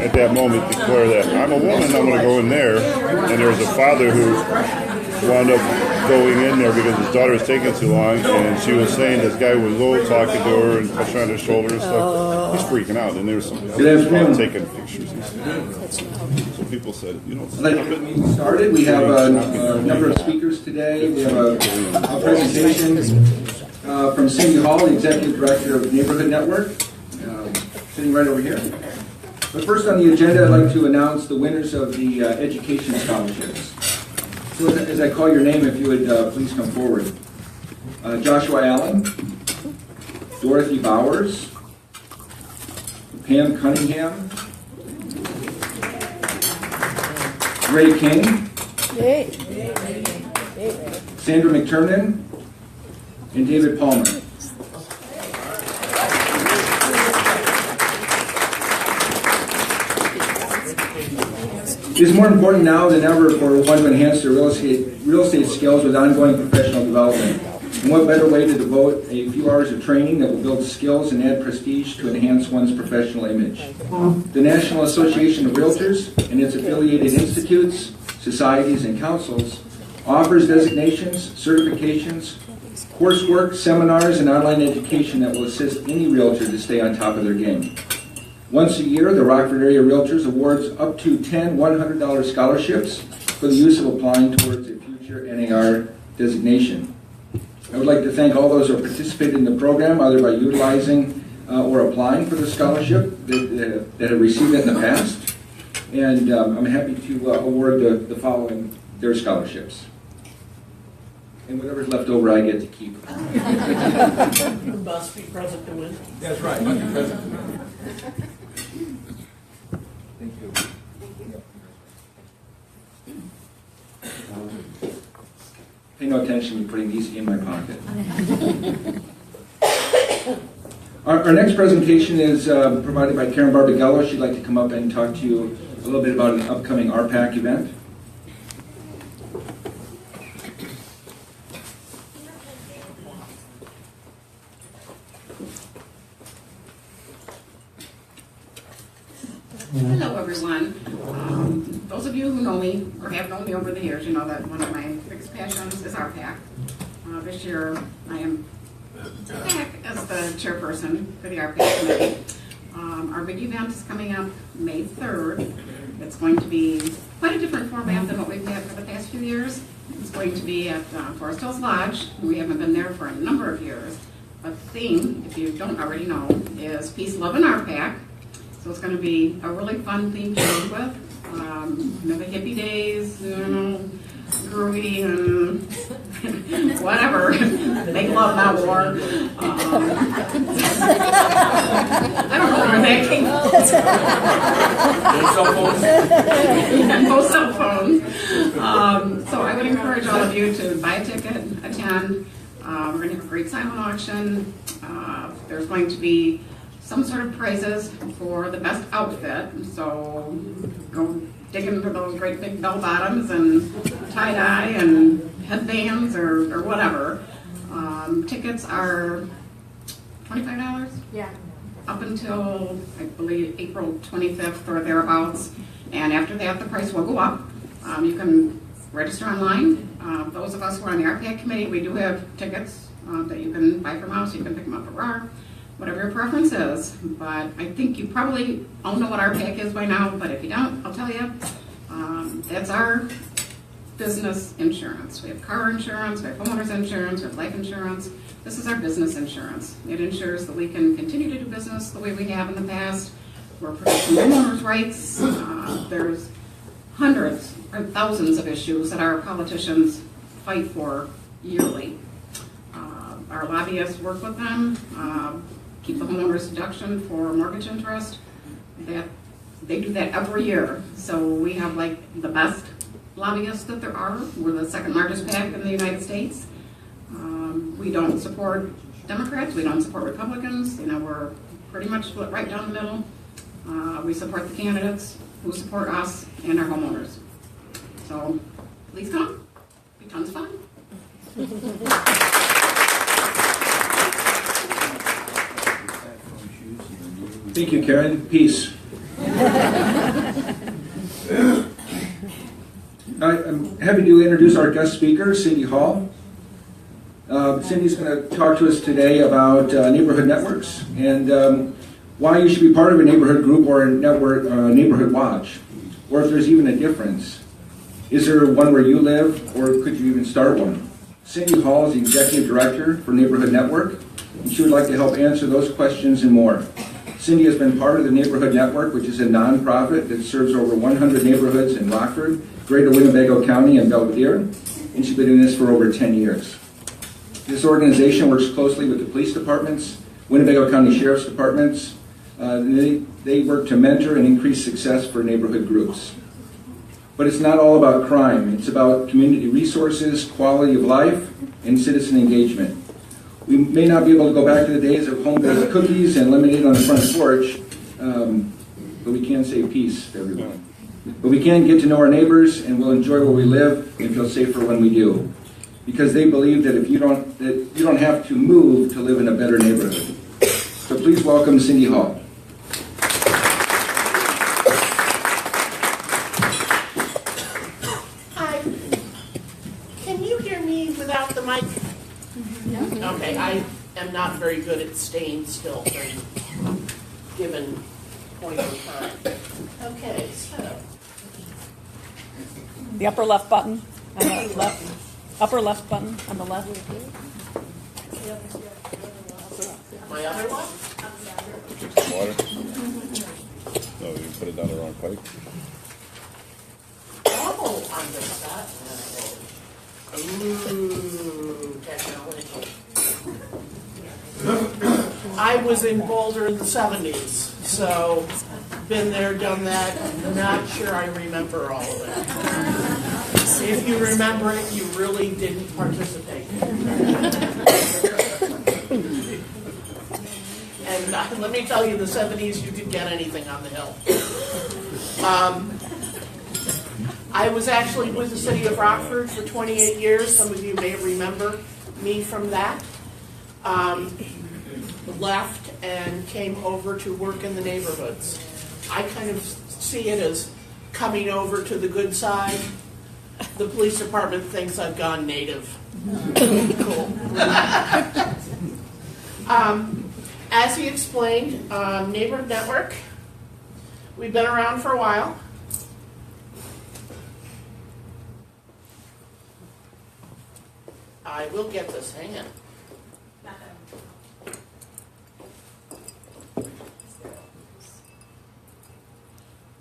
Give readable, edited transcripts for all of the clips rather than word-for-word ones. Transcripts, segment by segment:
at that moment declare that I'm a woman, I'm going to go in there. And there was a father who wound up going in there because his daughter was taking too long, and she was saying this guy was old, talking to her and touching on her shoulder and stuff. He's freaking out, and there's some people taking pictures and stuff. So people said, you know, I'd like to get the meeting started. We have a number of speakers today. We have a presentation from Cindy Hall, the Executive Director of Neighborhood Network, sitting right over here. But first on the agenda, I'd like to announce the winners of the education scholarships. So as I call your name, if you would please come forward. Joshua Allen, Dorothy Bowers, Pam Cunningham, Ray King, Sandra McTurnan, and David Palmer. It is more important now than ever for one to enhance their real estate skills with ongoing professional development. And what better way to devote a few hours of training that will build skills and add prestige to enhance one's professional image. The National Association of Realtors and its affiliated institutes, societies, and councils offers designations, certifications, coursework, seminars, and online education that will assist any realtor to stay on top of their game. Once a year, the Rockford Area Realtors awards up to 10 $100 scholarships for the use of applying towards a future NAR designation. I would like to thank all those who have participated in the program, either by utilizing or applying for the scholarship that have received it in the past. And I'm happy to award the following their scholarships. And whatever's left over, I get to keep. Must be present to win. That's right. Must be present to win. Thank you. Pay no attention to me putting these in my pocket. Our next presentation is provided by Karen Barbagello. She'd like to come up and talk to you a little bit about an upcoming RPAC event. Hello, everyone. Those of you who know me or have known me over the years, you know that one of my biggest passions is RPAC. This year, I am back as the chairperson for the RPAC committee. Our big event is coming up May 3rd. It's going to be quite a different format than what we've had for the past few years. It's going to be at Forest Hills Lodge. We haven't been there for a number of years. But the theme, if you don't already know, is Peace, Love, and RPAC. So it's going to be a really fun theme to work with. The hippie days, groovy and whatever. Make love, not war. I don't know where that came from. Both cell phones. So I would encourage all of you to buy a ticket, attend. We're going to have a great silent auction. There's going to be some sort of prizes for the best outfit, so go dig into those great big bell bottoms and tie-dye and headbands or whatever. Tickets are $25? Yeah. Up until, I believe, April 25th or thereabouts, and after that the price will go up. You can register online. Those of us who are on the RPAC committee, we do have tickets that you can buy from us. You can pick them up at RAR. Whatever your preference is, but I think you probably all know what RPAC is by now, but if you don't, I'll tell you. That's our business insurance. We have car insurance, we have homeowners insurance, we have life insurance. This is our business insurance. It ensures that we can continue to do business the way we have in the past. We're protecting homeowners' rights. There's hundreds or thousands of issues that our politicians fight for yearly. Our lobbyists work with them. Keep the homeowners deduction for mortgage interest. They do that every year. So we have like the best lobbyists that there are. We're the second largest PAC in the United States. We don't support Democrats. We don't support Republicans. We're pretty much split right down the middle. We support the candidates who support us and our homeowners. So please come. It'll be tons of fun. Thank you, Karen. Peace. I'm happy to introduce our guest speaker, Cindy Hall. Cindy's going to talk to us today about neighborhood networks and why you should be part of a neighborhood group or a network, neighborhood watch, or if there's even a difference. Is there one where you live, or could you even start one? Cindy Hall is the Executive Director for Neighborhood Network, and she would like to help answer those questions and more. Cindy has been part of the Neighborhood Network, which is a nonprofit that serves over 100 neighborhoods in Rockford, Greater Winnebago County, and Belvedere, and she's been doing this for over 10 years. This organization works closely with the police departments, Winnebago County Sheriff's Departments. They work to mentor and increase success for neighborhood groups. But it's not all about crime. It's about community resources, quality of life, and citizen engagement. We may not be able to go back to the days of home-baked cookies and lemonade on the front porch, but we can say peace to everyone. But we can get to know our neighbors, and we'll enjoy where we live and feel safer when we do. Because they believe that you don't have to move to live in a better neighborhood. So please welcome Cindy Hall. Hi. Can you hear me without the mic? No. Okay, I am not very good at staying still for any given point in time. Okay, so. The upper left button on the left. Upper left button on the left. My other one? Water? No, you put it down the wrong pipe. Oh, on the side. Ooh, technology. I was in Boulder in the 70s, so been there, done that. Not sure I remember all of it. If you remember it, you really didn't participate. And let me tell you, in the 70s, you didn't get anything on the hill. I was actually with the city of Rockford for 28 years. Some of you may remember me from that. Left and came over to work in the neighborhoods. I kind of see it as coming over to the good side. The police department thinks I've gone native. Cool. As he explained, Neighborhood Network, we've been around for a while. I will get this, hang on.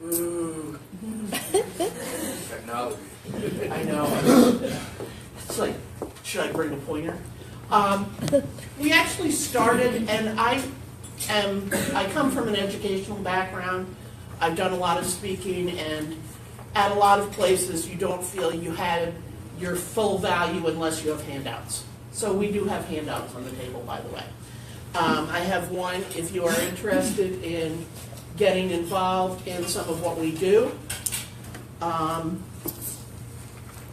Ooh. Technology. I know. It's like, should I bring a pointer? We actually started, and I come from an educational background. I've done a lot of speaking, and at a lot of places you don't feel you had your full value unless you have handouts. So we do have handouts on the table, by the way. I have one if you are interested in getting involved in some of what we do.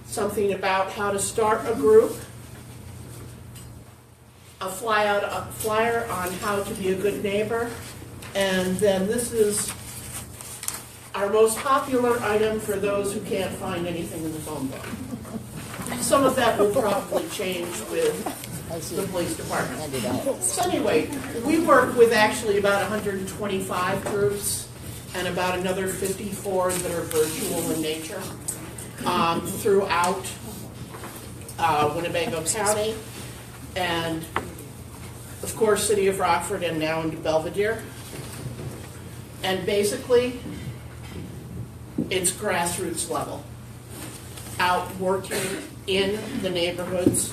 Something about how to start a group. A flyer on how to be a good neighbor. And then this is our most popular item for those who can't find anything in the phone book. Some of that will probably change with the police department. So anyway, we work with actually about 125 groups and about another 54 that are virtual in nature throughout Winnebago County and, of course, City of Rockford and now into Belvedere. And basically, it's grassroots level. Out working in the neighborhoods.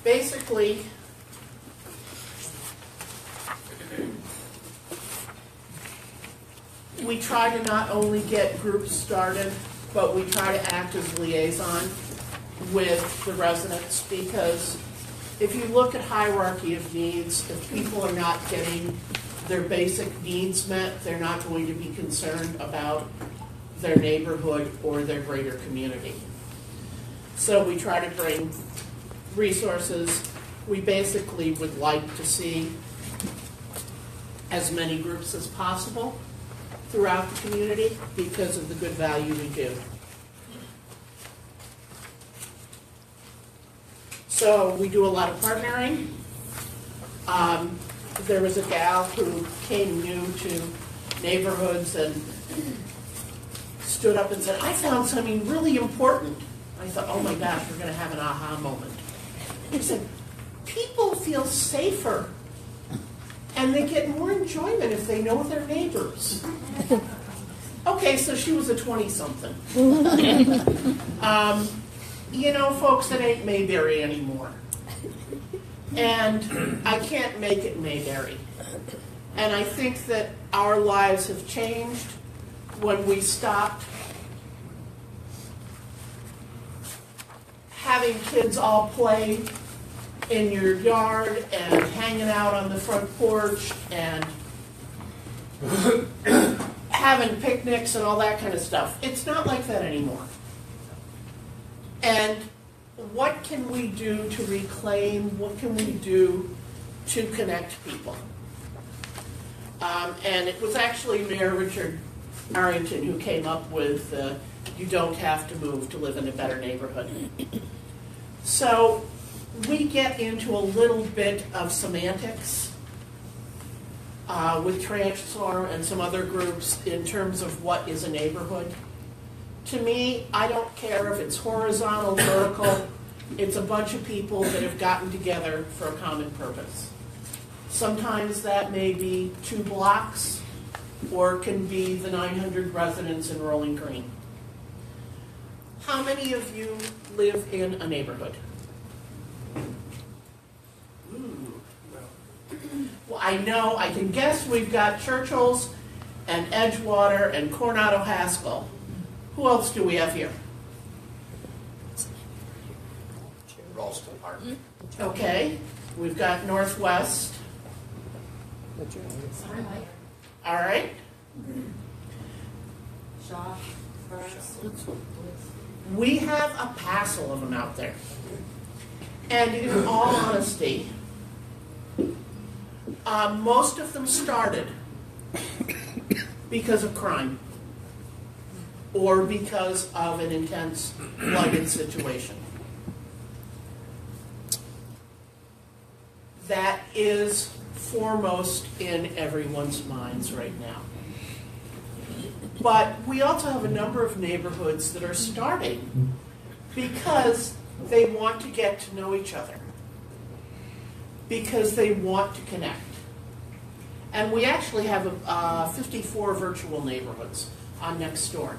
Basically, we try to not only get groups started, but we try to act as liaison with the residents, because if you look at hierarchy of needs, if people are not getting their basic needs met, they're not going to be concerned about their neighborhood or their greater community. So we try to bring resources. We basically would like to see as many groups as possible throughout the community because of the good value we do. So we do a lot of partnering. There was a gal who came new to neighborhoods and stood up and said, I found something really important. I thought, oh my gosh, we're going to have an aha moment. He said, people feel safer and they get more enjoyment if they know their neighbors. Okay, so she was a 20-something. You know, folks, it ain't Mayberry anymore. And I can't make it Mayberry. And I think that our lives have changed when we stopped having kids all play in your yard and hanging out on the front porch and having picnics and all that kind of stuff. It's not like that anymore. And what can we do to reclaim? What can we do to connect people? And it was actually Mayor Richard Arrington who came up with you don't have to move to live in a better neighborhood. So we get into a little bit of semantics with Transform and some other groups in terms of what is a neighborhood. To me, I don't care if it's horizontal, vertical. It's a bunch of people that have gotten together for a common purpose. Sometimes that may be 2 blocks, or it can be the 900 residents in Rolling Green. How many of you live in a neighborhood? Ooh. Well, I know, I can guess we've got Churchill's and Edgewater and Coronado Haskell. Who else do we have here? Ralston Park. Okay, we've got Northwest. All right. We have a passel of them out there. And in all honesty, most of them started because of crime or because of an intense flooded situation. That is foremost in everyone's minds right now. But we also have a number of neighborhoods that are starting because they want to get to know each other, because they want to connect. And we actually have 54 virtual neighborhoods on Nextdoor.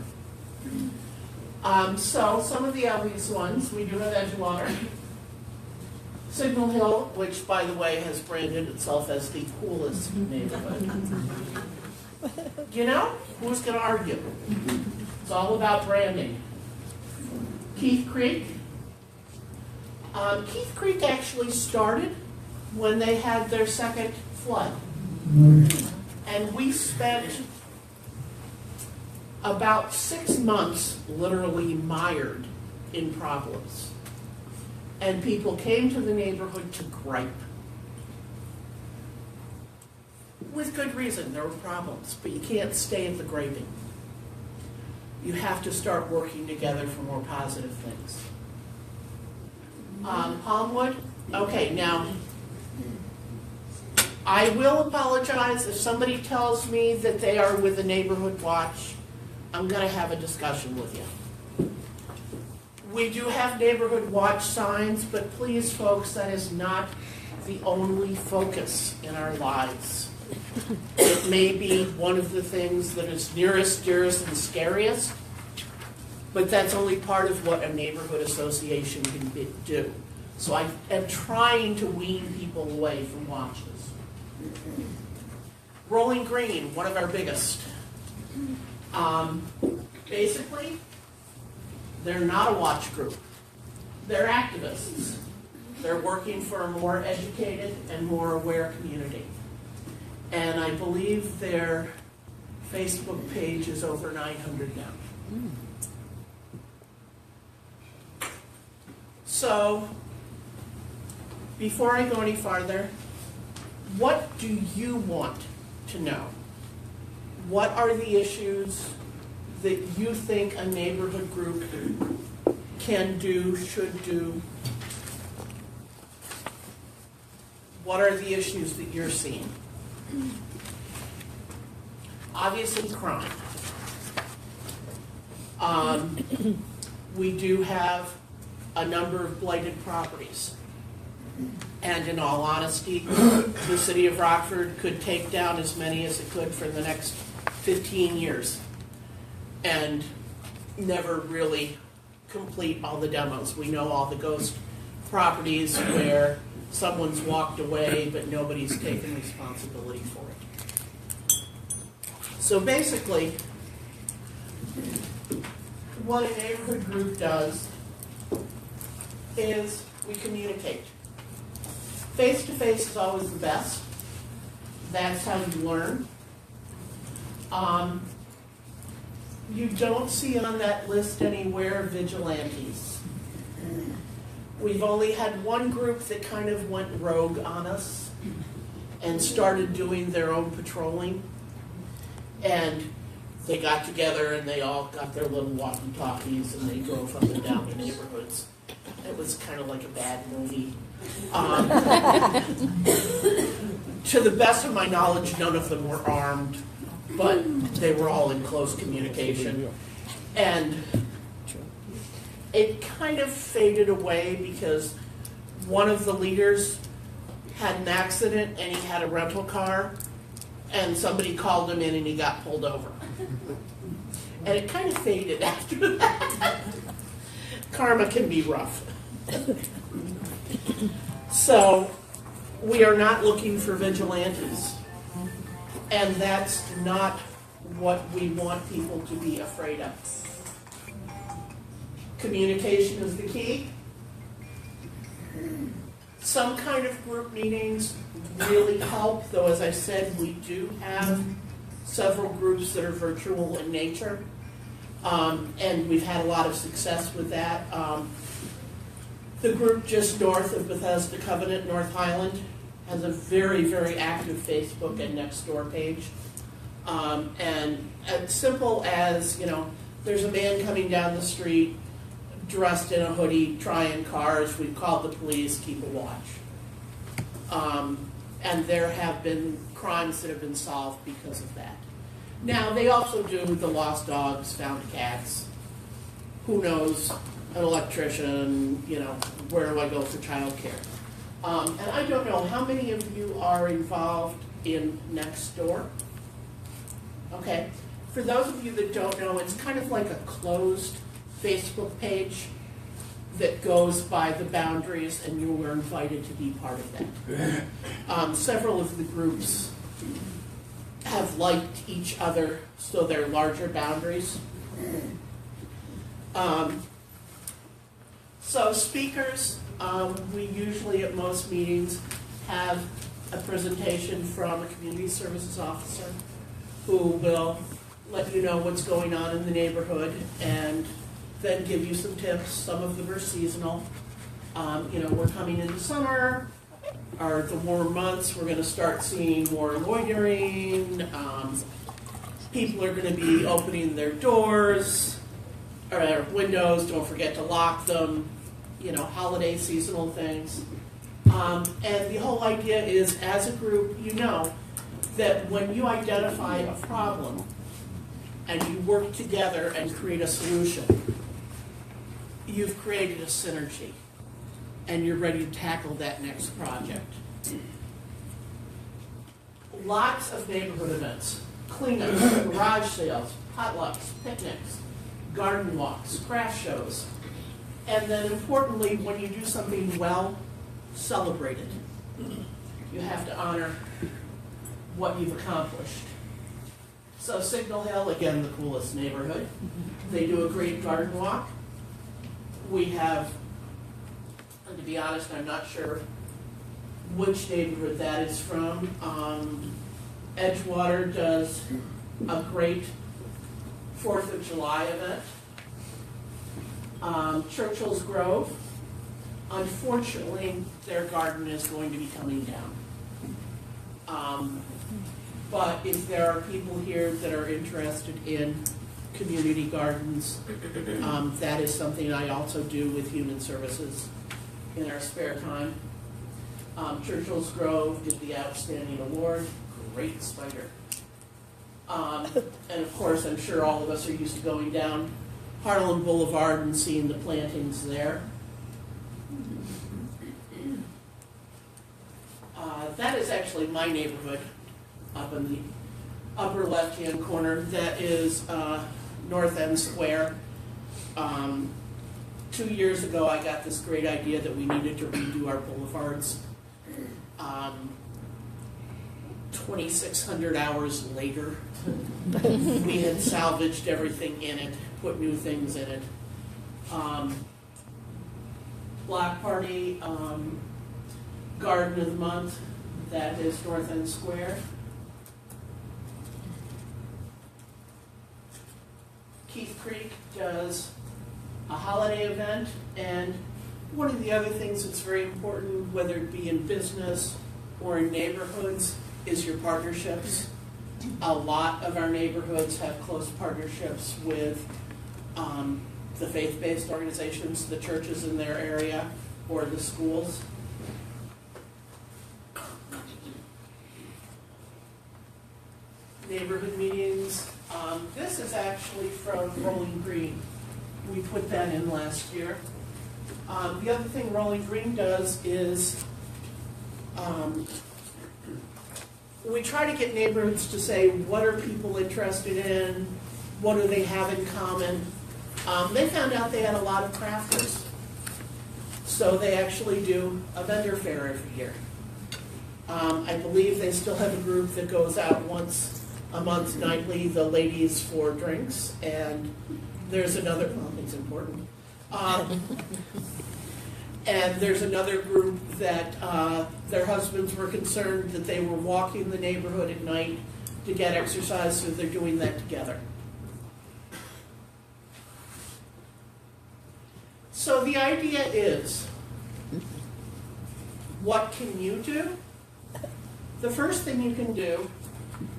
So some of the obvious ones, we do have Edgewater. Signal Hill, which, by the way, has branded itself as the coolest neighborhood. You know, who's going to argue? It's all about branding. Keith Creek. Keith Creek actually started when they had their second flood. And we spent about 6 months literally mired in problems. And people came to the neighborhood to gripe. With good reason, there were problems, but you can't stay at the griping. You have to start working together for more positive things. Palmwood, okay, now, I will apologize if somebody tells me that they are with the Neighborhood Watch. I'm going to have a discussion with you. We do have Neighborhood Watch signs, but please, folks, that is not the only focus in our lives. It may be one of the things that is nearest, dearest, and scariest, but that's only part of what a neighborhood association can do. So I am trying to wean people away from watches. Rolling Green, one of our biggest. Basically, they're not a watch group. They're activists. They're working for a more educated and more aware community. And I believe their Facebook page is over 900 now. So, before I go any farther, what do you want to know? What are the issues that you think a neighborhood group can do, should do? What are the issues that you're seeing? Obviously, crime. We do have a number of blighted properties. And in all honesty, the city of Rockford could take down as many as it could for the next 15 years and never really complete all the demos. We know all the ghost properties where someone's walked away but nobody's taken responsibility for it. So basically, what a neighborhood group does is we communicate. Face-to-face is always the best. That's how you learn. You don't see on that list anywhere vigilantes. We've only had one group that kind of went rogue on us and started doing their own patrolling. And they got together and they all got their little walkie-talkies and they drove up and down the neighborhoods. It was kind of like a bad movie. To the best of my knowledge, none of them were armed, but they were all in close communication. And it kind of faded away because one of the leaders had an accident and he had a rental car and somebody called him in and he got pulled over. And it kind of faded after that. Karma can be rough. So we are not looking for vigilantes. And that's not what we want people to be afraid of. Communication is the key. Some kind of group meetings really help, though as I said, we do have several groups that are virtual in nature. And we've had a lot of success with that. The group just north of Bethesda Covenant, North Highland, has a very, very active Facebook and Nextdoor page. And as simple as, there's a man coming down the street dressed in a hoodie, trying cars. We've called the police, keep a watch. And there have been crimes that have been solved because of that. Now, they also do the lost dogs, found cats, who knows, an electrician, where do I go for childcare? And I don't know, how many of you are involved in Nextdoor? Okay, for those of you that don't know, it's kind of like a closed Facebook page that goes by the boundaries and you were invited to be part of that. Several of the groups have liked each other, so they're larger boundaries. So speakers, we usually at most meetings have a presentation from a community services officer who will let you know what's going on in the neighborhood and then give you some tips. Some of them are seasonal. We're coming into summer, or the warmer months, we're going to start seeing more loitering. People are going to be opening their doors or their windows. Don't forget to lock them. Holiday seasonal things. And the whole idea is, as a group, that when you identify a problem and you work together and create a solution, you've created a synergy and you're ready to tackle that next project. Lots of neighborhood events, cleanups, garage sales, potlucks, picnics, garden walks, craft shows. And then importantly, when you do something well, celebrate it. You have to honor what you've accomplished. So Signal Hill, again, the coolest neighborhood. They do a great garden walk. We have, and to be honest, I'm not sure which neighborhood that is from. Edgewater does a great 4th of July event. Churchill's Grove, unfortunately, their garden is going to be coming down. But if there are people here that are interested in community gardens, that is something I also do with Human Services in our spare time. Churchill's Grove did the Outstanding Award, great spider. And of course, I'm sure all of us are used to going down Harlem Boulevard and seeing the plantings there. That is actually my neighborhood up in the upper left-hand corner. That is North End Square. 2 years ago, I got this great idea that we needed to redo our boulevards. 2,600 hours later, we had salvaged everything in it, put new things in it. Block Party, Garden of the Month, that is North End Square. Keith Creek does a holiday event, and one of the other things that's very important, whether it be in business or in neighborhoods, is your partnerships. A lot of our neighborhoods have close partnerships with the faith-based organizations, the churches in their area, or the schools. Neighborhood meetings. This is actually from Rolling Green. We put that in last year. The other thing Rolling Green does is we try to get neighborhoods to say, what are people interested in? What do they have in common? They found out they had a lot of crafters. So they actually do a vendor fair every year. I believe they still have a group that goes out once a month nightly, the ladies for drinks, and there's another, well, it's important. And there's another group that their husbands were concerned that they were walking the neighborhood at night to get exercise, so they're doing that together. So the idea is, what can you do? The first thing you can do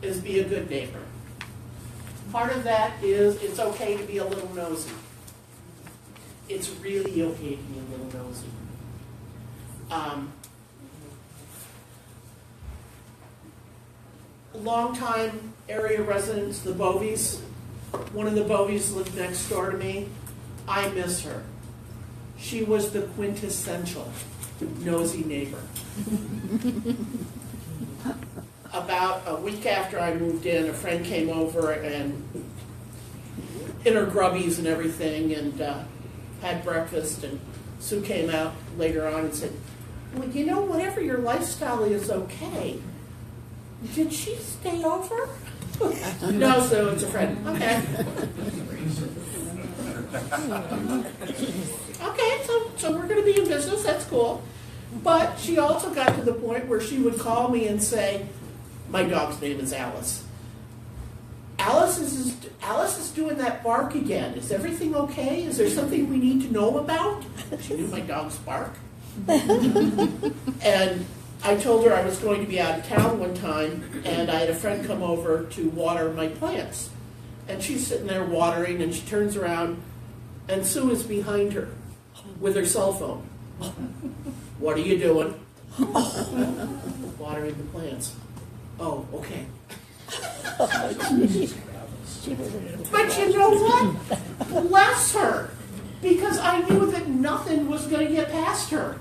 is be a good neighbor. Part of that is it's okay to be a little nosy. It's really okay to be a little nosy. Longtime area residents, the Bovies, one of the Bovies lived next door to me. I miss her. She was the quintessential nosy neighbor. About a week after I moved in, a friend came over and in her grubbies and everything, and had breakfast, and Sue came out later on and said, well, you know, whatever your lifestyle is okay. Did she stay over? No, Sue, it's a friend. Okay. Okay, so we're going to be in business, that's cool. But she also got to the point where she would call me and say, my dog's name is Alice. Alice is doing that bark again. Is everything okay? Is there something we need to know about? She knew my dog's bark. And I told her I was going to be out of town one time, and I had a friend come over to water my plants. And she's sitting there watering, and she turns around, and Sue is behind her with her cell phone. What are you doing? Watering the plants. Oh, okay. But you know what? Bless her. Because I knew that nothing was going to get past her.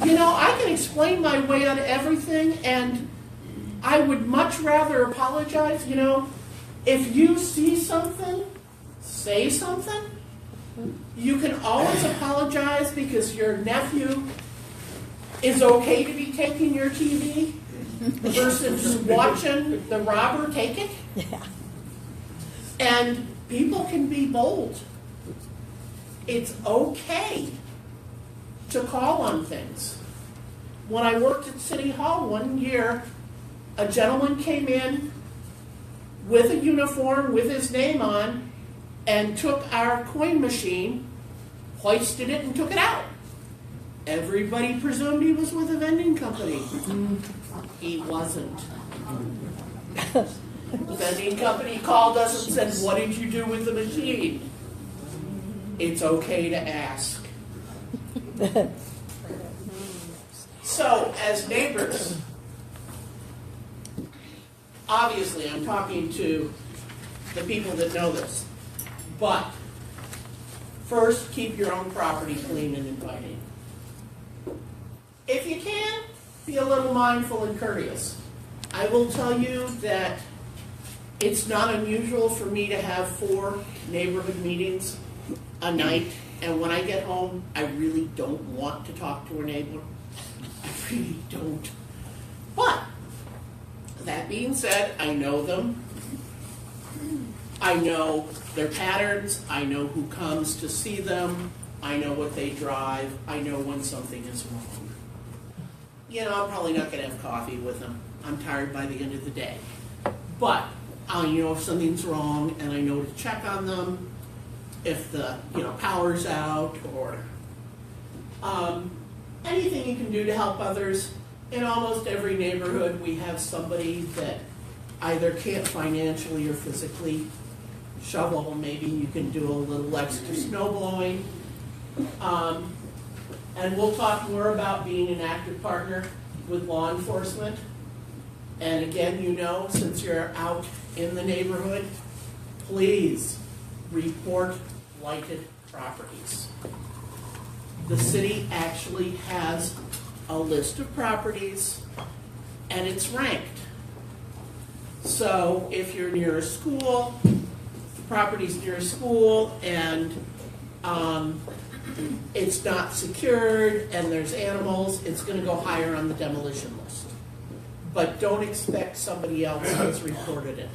You know, I can explain my way out of everything, and I would much rather apologize. You know, if you see something, say something. You can always apologize because your nephew is okay to be taking your TV versus watching the robber take it. Yeah. And people can be bold. It's okay to call on things. When I worked at City Hall one year, a gentleman came in with a uniform with his name on and took our coin machine, hoisted it, and took it out. Everybody presumed he was with a vending company. He wasn't. The vending company called us and said, what did you do with the machine? It's okay to ask. So, as neighbors, obviously I'm talking to the people that know this, but first, keep your own property clean and inviting. If you can, be a little mindful and courteous. I will tell you that it's not unusual for me to have 4 neighborhood meetings a night, and when I get home, I really don't want to talk to a neighbor. I really don't. But, that being said, I know them. I know their patterns. I know who comes to see them. I know what they drive. I know when something is wrong. You know, I'm probably not going to have coffee with them. I'm tired by the end of the day. But I know if something's wrong, and I know to check on them if the power's out, or anything you can do to help others. In almost every neighborhood, we have somebody that either can't financially or physically shovel. Maybe you can do a little extra snow blowing. And we'll talk more about being an active partner with law enforcement. And again, since you're out in the neighborhood, please report blighted properties. The city actually has a list of properties, and it's ranked. So if you're near a school, the property's near a school, and it's not secured, and there's animals, it's going to go higher on the demolition list. But don't expect somebody else has reported it.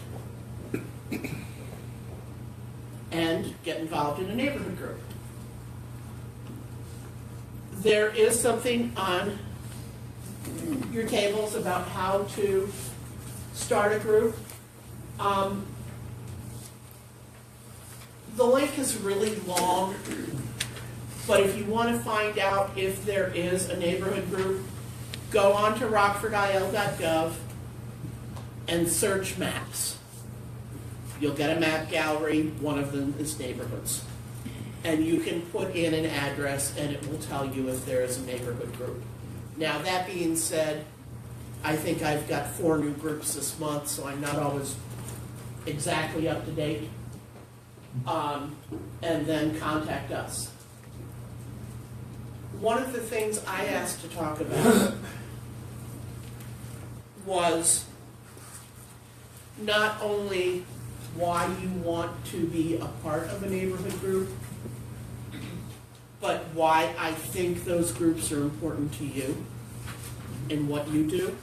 And get involved in a neighborhood group. There is something on your tables about how to start a group. The link is really long, but if you want to find out if there is a neighborhood group, go on to rockfordil.gov and search maps. You'll get a map gallery. One of them is neighborhoods. And you can put in an address and it will tell you if there is a neighborhood group. Now, that being said, I think I've got 4 new groups this month, so I'm not always exactly up to date. And then contact us. One of the things I asked to talk about was not only why you want to be a part of a neighborhood group, but why I think those groups are important to you and what you do.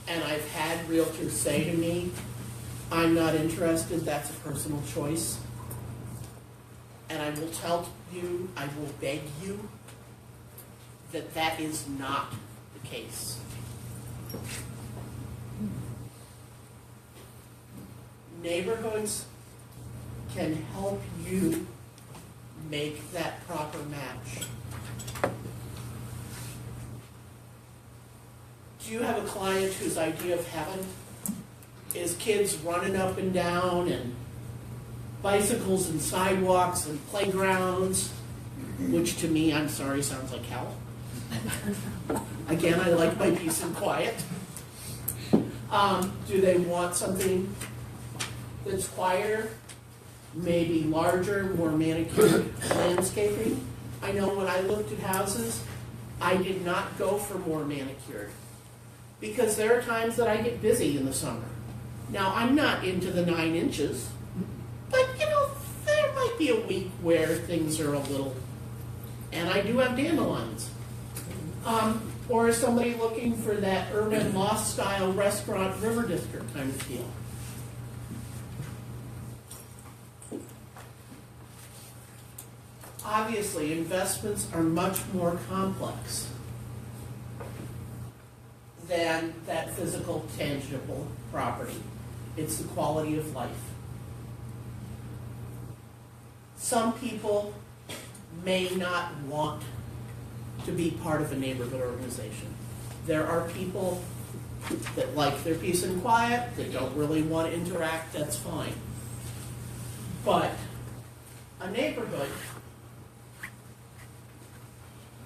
And I've had realtors say to me, I'm not interested, that's a personal choice. And I will tell you, I will beg you, that that is not the case. Neighborhoods can help you make that proper match. Do you have a client whose idea of heaven is kids running up and down and bicycles and sidewalks and playgrounds, which to me, I'm sorry, sounds like hell. Again, I like my peace and quiet. Do they want something that's quieter, maybe larger, more manicured landscaping? I know when I looked at houses, I did not go for more manicured because there are times that I get busy in the summer. Now, I'm not into the 9 inches, but there might be a week where things are a little, and I do have dandelions. Or is somebody looking for that urban loft style restaurant river district kind of feel? Obviously, investments are much more complex than that physical, tangible property. It's the quality of life. Some people may not want to be part of a neighborhood organization. There are people that like their peace and quiet, that don't really want to interact, that's fine. But a neighborhood,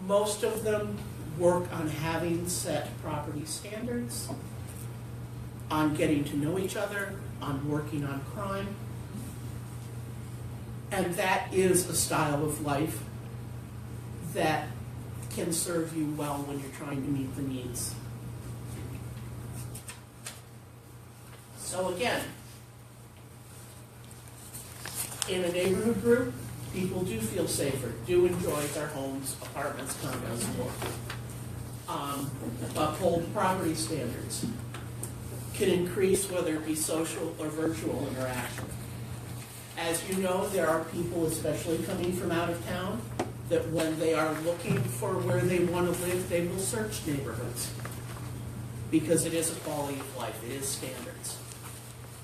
most of them work on having set property standards, on getting to know each other, on working on crime. And that is a style of life that can serve you well when you're trying to meet the needs. So again, in a neighborhood group, people do feel safer, do enjoy their homes, apartments, condos more. Uphold property standards, can increase whether it be social or virtual interaction. As you know, there are people, especially coming from out of town, that when they are looking for where they want to live, they will search neighborhoods. Because it is a quality of life, it is standards.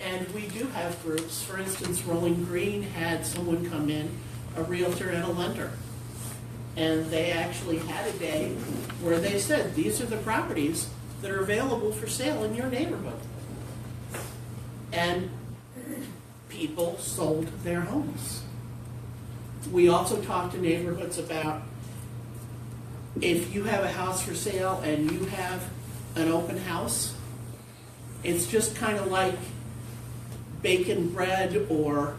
And we do have groups, for instance, Rolling Green had someone come in, a realtor and a lender. And they actually had a day where they said, these are the properties that are available for sale in your neighborhood. And people sold their homes. We also talked to neighborhoods about if you have a house for sale and you have an open house, it's just kind of like baking bread or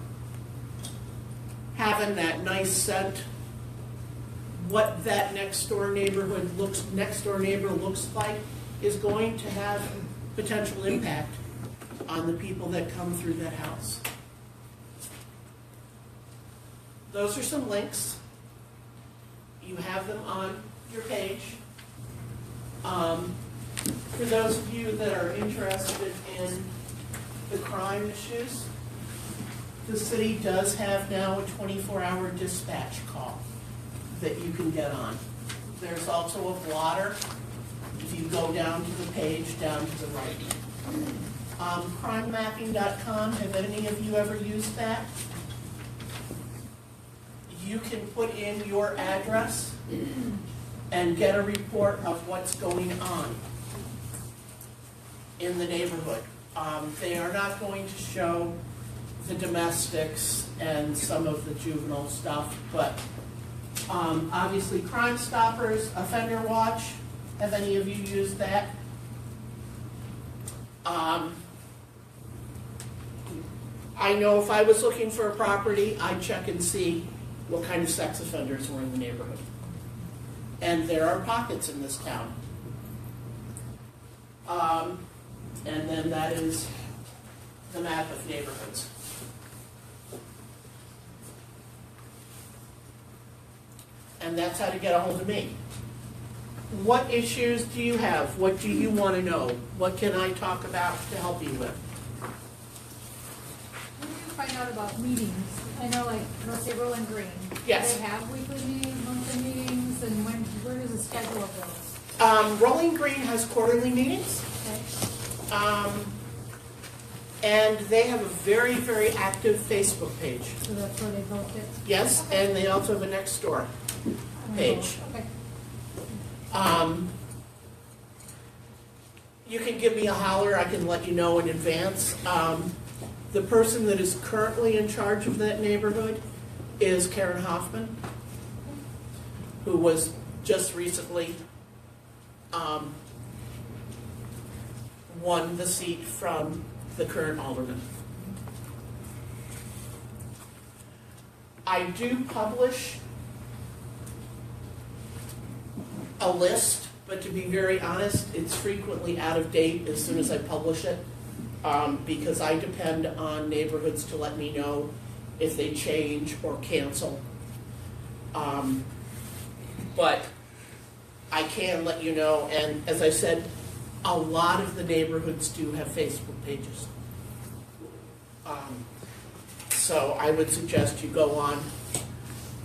having that nice scent. What that next door neighbor looks like is going to have potential impact on the people that come through that house. Those are some links. You have them on your page. For those of you that are interested in the crime issues, the city does have now a 24-hour dispatch call that you can get on. There's also a blotter if you go down to the page down to the right. Crimemapping.com, have any of you ever used that? You can put in your address and get a report of what's going on in the neighborhood. They are not going to show the domestics and some of the juvenile stuff, but obviously Crime Stoppers, Offender Watch, have any of you used that? I know if I was looking for a property, I'd check and see what kind of sex offenders were in the neighborhood. And there are pockets in this town. And then that is the map of neighborhoods. And that's how to get a hold of me. What issues do you have? What do you want to know? What can I talk about to help you with? When do you find out about meetings? I know, like, let's say Rolling Green. Yes. Do they have weekly meetings, monthly meetings, and where is the schedule of those? Rolling Green has quarterly meetings. Okay. And they have a very, very active Facebook page. So that's where they vote it? Yes, Okay. and they also have a next door page. Okay. You can give me a holler, I can let you know in advance. The person that is currently in charge of that neighborhood is Karen Hoffman, who was just recently won the seat from the current alderman. I do publish a list, but to be very honest, it's frequently out of date as soon as I publish it, because I depend on neighborhoods to let me know if they change or cancel. But I can let you know, and as I said, a lot of the neighborhoods do have Facebook pages. So I would suggest you go on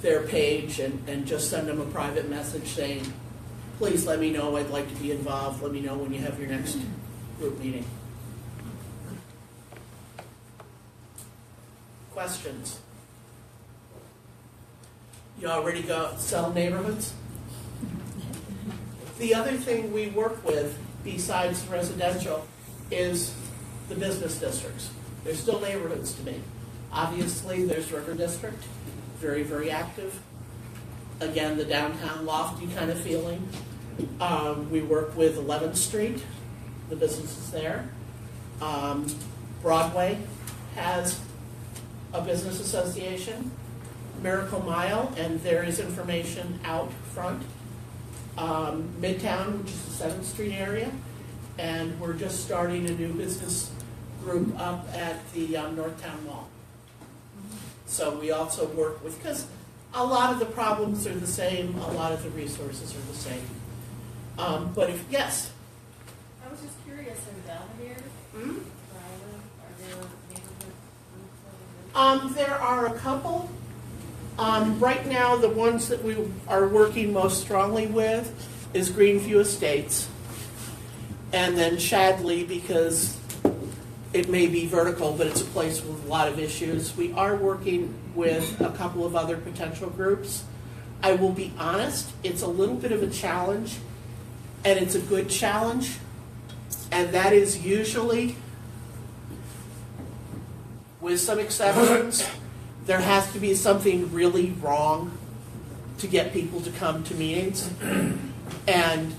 their page and just send them a private message saying, please let me know, I'd like to be involved, let me know when you have your next group meeting. Questions? You already go sell neighborhoods? The other thing we work with besides residential, is the business districts. They're still neighborhoods to me. Obviously, there's River District, very, very active. Again, the downtown lofty kind of feeling. We work with 11th Street, the businesses there. Broadway has a business association. Miracle Mile, and there is information out front. Midtown, which is the 7th Street area, and we're just starting a new business group up at the Northtown Mall. So we also work with, because a lot of the problems are the same, a lot of the resources are the same. But if, yes? I was just curious, in Belvedere, Hmm? are there neighborhood groups? There are a couple. Right now, the ones that we are working most strongly with is Greenview Estates, and then Shadley, because it may be vertical, but it's a place with a lot of issues. We are working with a couple of other potential groups. I will be honest, it's a little bit of a challenge, and it's a good challenge, and that is usually, with some exceptions, there has to be something really wrong to get people to come to meetings. And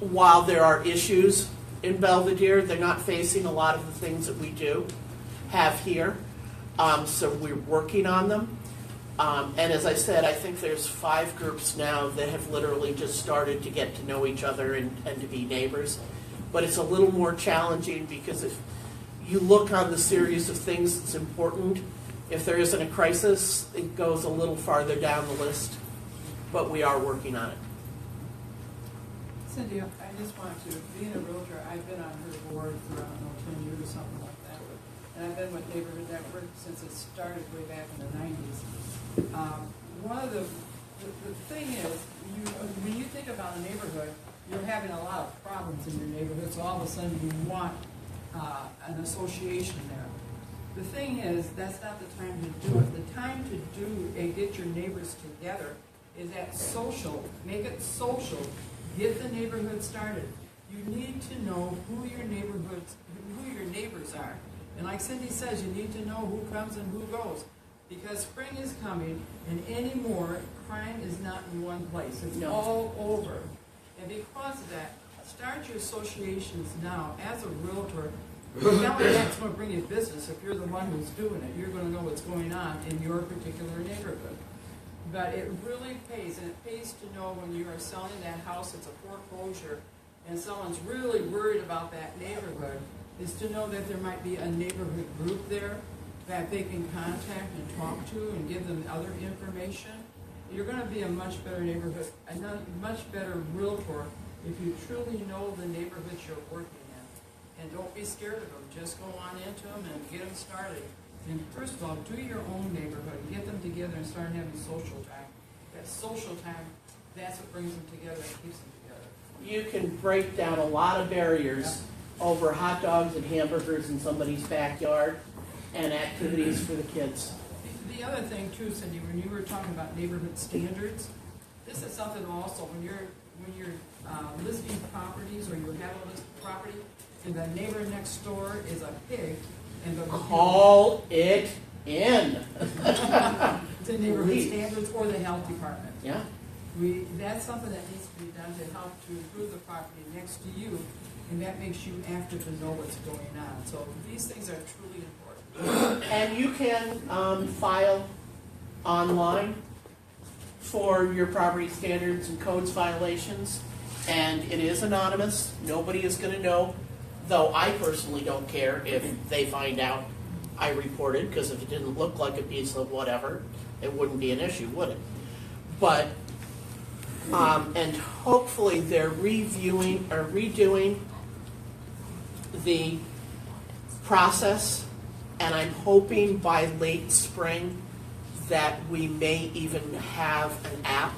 while there are issues in Belvedere, they're not facing a lot of the things that we do have here. So we're working on them. And as I said, I think there's 5 groups now that have literally just started to get to know each other and to be neighbors. But it's a little more challenging because if you look on the series of things that's important, if there isn't a crisis, it goes a little farther down the list, but we are working on it. Cindy, I just want to, being a realtor, I've been on her board for, I don't know, 10 years or something like that. And I've been with Neighborhood Network since it started way back in the 90s. One of the thing is, when you think about a neighborhood, you're having a lot of problems in your neighborhood, so all of a sudden you want an association there. The thing is, that's not the time to do it. The time to do and get your neighbors together is at social. Make it social. Get the neighborhood started. You need to know who your neighbors are. And like Cindy says, you need to know who comes and who goes. Because spring is coming, and anymore, crime is not in one place. It's all over. And because of that, start your associations now. As a realtor, not only that's going to bring you business, if you're the one who's doing it, you're going to know what's going on in your particular neighborhood. But it really pays, and it pays to know when you are selling that house, it's a foreclosure, and someone's really worried about that neighborhood, is to know that there might be a neighborhood group there that they can contact and talk to and give them other information. You're going to be a much better neighborhood, a much better realtor if you truly know the neighborhoods you're working in. And don't be scared of them. Just go on into them and get them started. And first of all, do your own neighborhood. Get them together and start having social time. That social time, that's what brings them together and keeps them together. You can break down a lot of barriers over hot dogs and hamburgers in somebody's backyard and activities for the kids. The other thing too, Cindy, when you were talking about neighborhood standards, this is something also when you're listing properties or you have a listed property and the neighbor next door is a pig and the Call it in. the neighborhood standards or the health department. Yeah. That's something that needs to be done to help to improve the property next to you, and that makes you active to know what's going on. So these things are truly important. And you can file online for your property standards and codes violations, and it is anonymous. Nobody is going to know, though I personally don't care if they find out I reported, because if it didn't look like a piece of whatever, it wouldn't be an issue, would it? But, and hopefully they're redoing the process, and I'm hoping by late spring that we may even have an app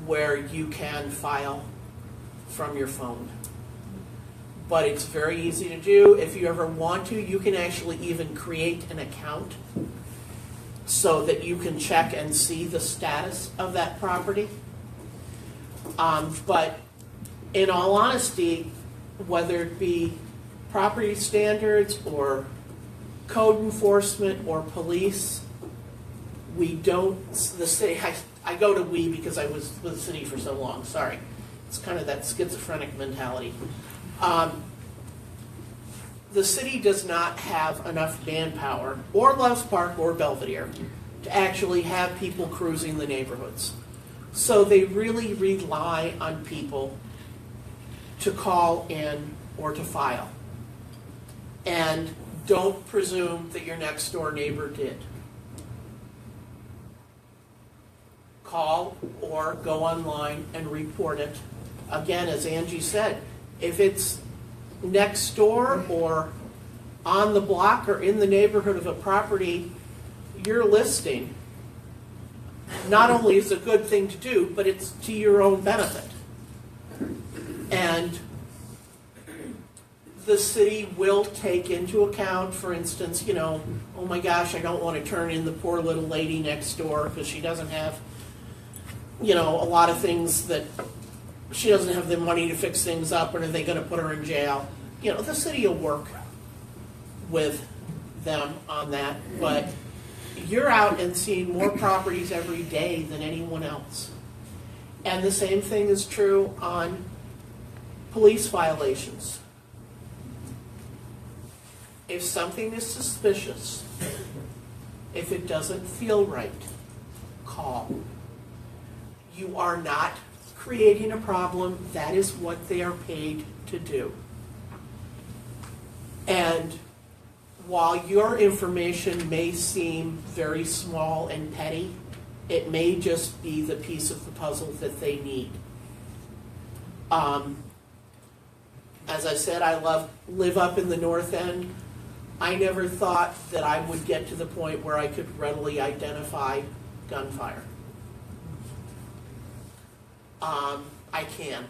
where you can file from your phone. But it's very easy to do. If you ever want to, you can actually even create an account so that you can check and see the status of that property. But in all honesty, whether it be property standards or code enforcement or police, we don't, the city, I go to we because I was with the city for so long, sorry. It's kind of that schizophrenic mentality. The city does not have enough manpower, or Loves Park or Belvedere, to actually have people cruising the neighborhoods. So they really rely on people to call in or to file. And don't presume that your next door neighbor did. Call or go online and report it. Again, as Angie said, if it's next door or on the block or in the neighborhood of a property you're listing, not only is it a good thing to do, but it's to your own benefit. And the city will take into account, for instance, oh my gosh, I don't want to turn in the poor little lady next door because she doesn't have, a lot of things that she doesn't have the money to fix things up, and are they going to put her in jail? The city will work with them on that, but you're out and seeing more properties every day than anyone else. And the same thing is true on police violations. If something is suspicious, if it doesn't feel right, call. You are not creating a problem. That is what they are paid to do. And while your information may seem very small and petty, it may just be the piece of the puzzle that they need. As I said, I live up in the North End. I never thought that I would get to the point where I could readily identify gunfire. I can.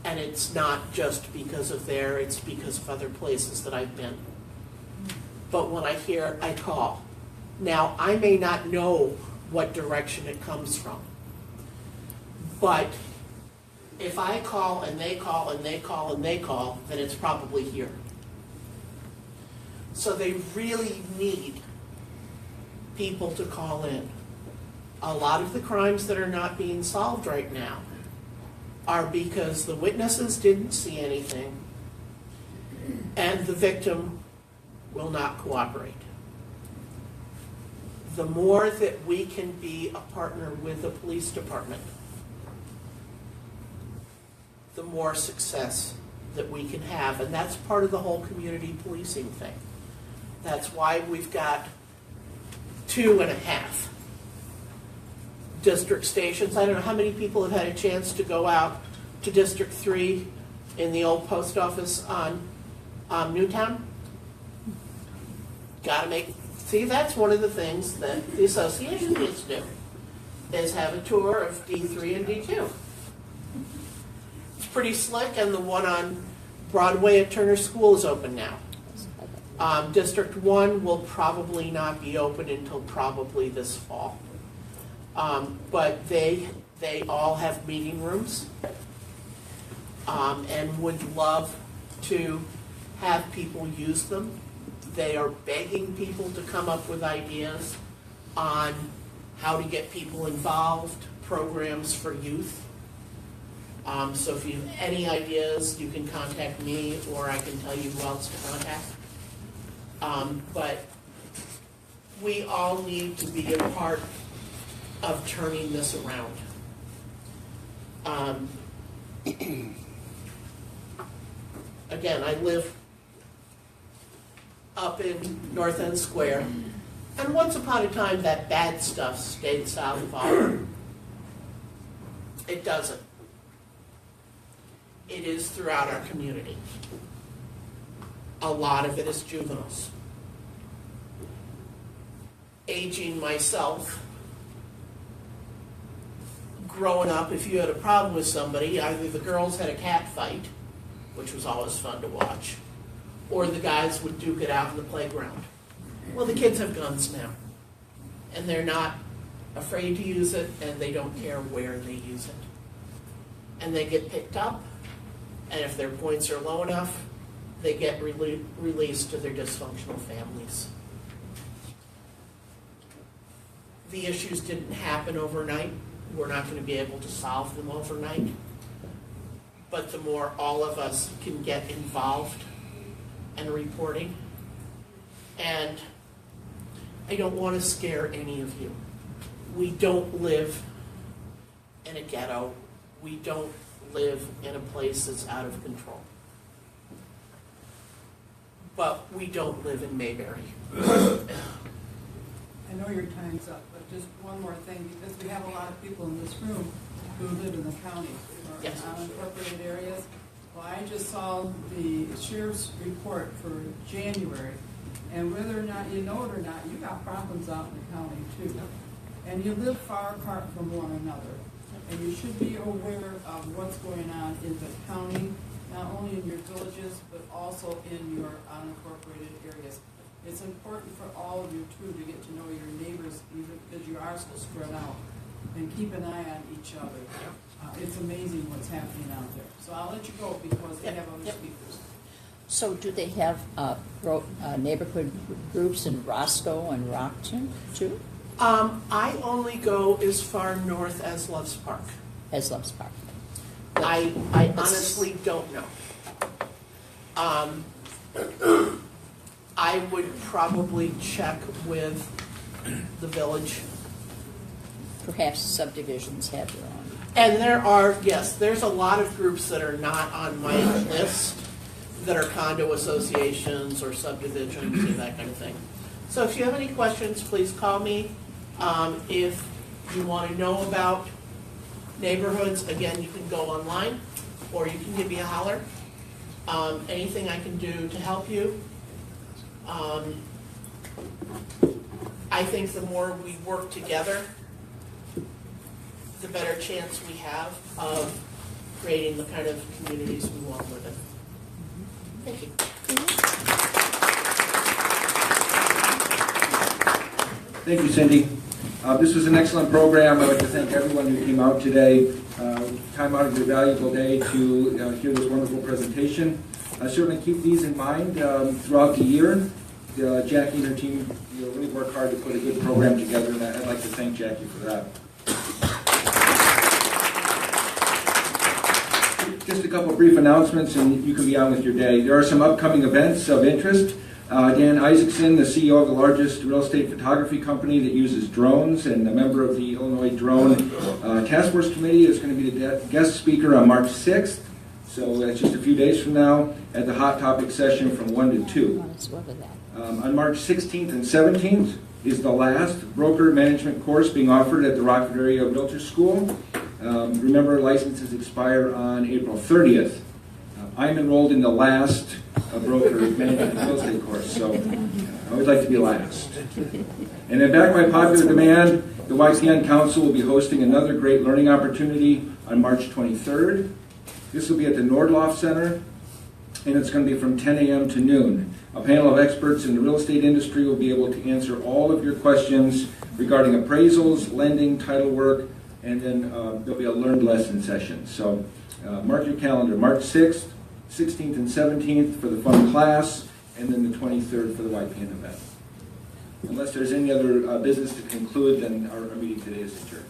And it's not just because of there, it's because of other places that I've been. But when I hear it, I call. Now, I may not know what direction it comes from. But if I call and they call and they call and they call, then it's probably here. So they really need people to call in. A lot of the crimes that are not being solved right now are because the witnesses didn't see anything and the victim will not cooperate. The more that we can be a partner with the police department, the more success that we can have. And that's part of the whole community policing thing. That's why we've got 2.5 district stations. I don't know how many people have had a chance to go out to District 3 in the old post office on Newtown. See, that's one of the things that the association needs to do, is have a tour of D3 and D2. It's pretty slick, and the one on Broadway at Turner School is open now. District 1 will probably not be open until probably this fall. But they all have meeting rooms and would love to have people use them. They are begging people to come up with ideas on how to get people involved, programs for youth. So if you have any ideas, you can contact me, or I can tell you who else to contact. But we all need to be a part of turning this around. Again, I live up in North End Square, and once upon a time that bad stuff stayed south of Auburn. It doesn't. It is throughout our community. A lot of it is juveniles. Aging myself, growing up, if you had a problem with somebody, either the girls had a cat fight, which was always fun to watch, or the guys would duke it out in the playground. Well, the kids have guns now, and they're not afraid to use it, and they don't care where they use it. And they get picked up, And if their points are low enough, they get released to their dysfunctional families. The issues didn't happen overnight. We're not going to be able to solve them overnight. But the more all of us can get involved and reporting, and I don't want to scare any of you. We don't live in a ghetto. We don't live in a place that's out of control. But we don't live in Mayberry. I know your time's up, but just one more thing, because we have a lot of people in this room who live in the county or in Yes. unincorporated areas. Well, I just saw the sheriff's report for January, and whether or not you know it or not, you got problems out in the county too. And you live far apart from one another. And you should be aware of what's going on in the county, not only in your villages, but also in your unincorporated areas. It's important for all of you too to get to know your neighbors, even because you are so spread out, and keep an eye on each other. It's amazing what's happening out there. So I'll let you go because they have other speakers. So do they have neighborhood groups in Roscoe and Rockton too? I only go as far north as Loves Park. As Loves Park. I honestly don't know. I would probably check with the village. Perhaps subdivisions have their own. And there are, yes, there's a lot of groups that are not on my list that are condo associations or subdivisions or that kind of thing. So if you have any questions, please call me. If you want to know about neighborhoods, again, you can go online or you can give me a holler. Anything I can do to help you. I think the more we work together, the better chance we have of creating the kind of communities we want to live in. Thank you. Thank you, Cindy. This was an excellent program. I'd like to thank everyone who came out today. Time out of your valuable day to hear this wonderful presentation. Certainly keep these in mind throughout the year. Jackie and her team really work hard to put a good program together, and I'd like to thank Jackie for that. Just a couple of brief announcements, and you can be on with your day. There are some upcoming events of interest. Dan Isaacson, the CEO of the largest real estate photography company that uses drones and a member of the Illinois Drone Task Force Committee, is going to be the guest speaker on March 6th. So that's just a few days from now at the Hot Topic session from 1 to 2. On March 16th and 17th is the last broker management course being offered at the Rockford Area Realtor School. Remember, licenses expire on April 30th. I'm enrolled in the last broker management real estate course, so I always like to be last. And then back by popular demand, the YCN Council will be hosting another great learning opportunity on March 23rd. This will be at the Nordloff Center, and it's going to be from 10 a.m. to noon. A panel of experts in the real estate industry will be able to answer all of your questions regarding appraisals, lending, title work, and then there'll be a learned lesson session. So mark your calendar, March 6th, 16th, and 17th for the fun class, and then the 23rd for the YPN event. Unless there's any other business to conclude, then our meeting today is adjourned.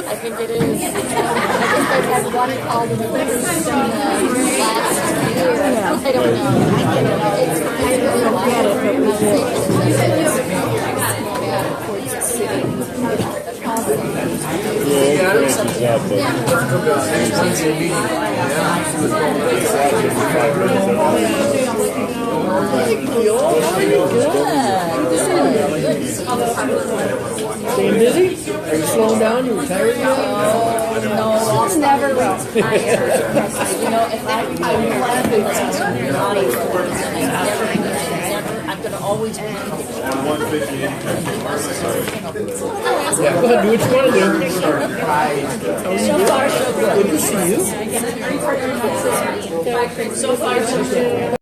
I think it is. I think they've had one called in the last year. I don't know. It's kind Staying busy? Are you slowing down? You retired yet? No, it's never retired. You know, if I'm glad I'm going to always be. Yeah, go ahead, do what you want to do. So far, so good. Good to see you. So far, so good.